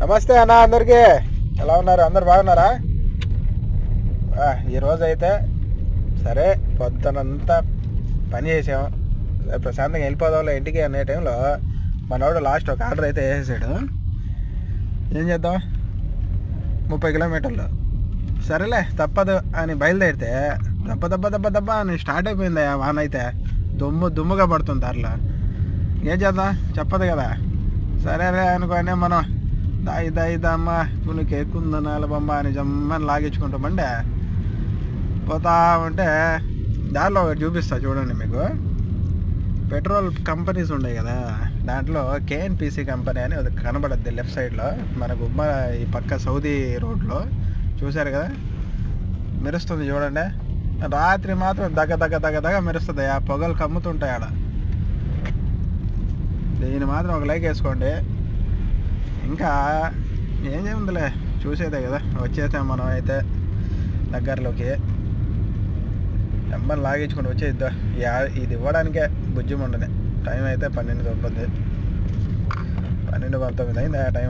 నమస్తే అన్న అందరికీ. ఎలా ఉన్నారు? అందరు బాగున్నారా? ఈరోజు అయితే సరే పొద్దునంతా పని చేసాం, ప్రశాంతంగా వెళ్ళిపోదాంలో ఇంటికి అనే టైంలో మనోడు లాస్ట్ ఒక ఆర్డర్ అయితే వేసేసాడు. ఏం చేద్దాం, 30 కిలోమీటర్లు. సరేలే తప్పదు అని బయలుదేరితే దెబ్బ దెబ్బ దెబ్బ దెబ్బ అని స్టార్ట్ అయిపోయింది. ఆ వాన అయితే దుమ్ముగా పడుతుంది దారిలో. ఏం చేద్దాం, చెప్పదు కదా. సరేలే అనుకోని మనం దాయిదమ్మ పునికి ఎక్కుందనాల బొమ్మ అని జమ్మని లాగించుకుంటామంటే పోతా ఉంటే దారిలో ఒకటి చూపిస్తా చూడండి మీకు. పెట్రోల్ కంపెనీస్ ఉన్నాయి కదా, దాంట్లో కేఎన్పిసి కంపెనీ అని అది కనబడద్ది లెఫ్ట్ సైడ్లో, మన గుమ్మ ఈ పక్క సౌదీ రోడ్లో. చూసారు కదా, మెరుస్తుంది చూడండి. రాత్రి మాత్రం దగ్గ మెరుస్తుంది. ఆ పొగలు కమ్ముతుంటాయి ఆడ. దీన్ని మాత్రం ఒక లైక్ వేసుకోండి. ఇంకా ఏం చేయందిలే, చూసేదే కదా. వచ్చేసాం మనం అయితే దగ్గరలోకి. నెంబర్ లాగించుకొని వచ్చేద్దా. ఇది ఇవ్వడానికే బుజ్జిమండనే. టైం అయితే 12:19 అయింది. ఆ టైం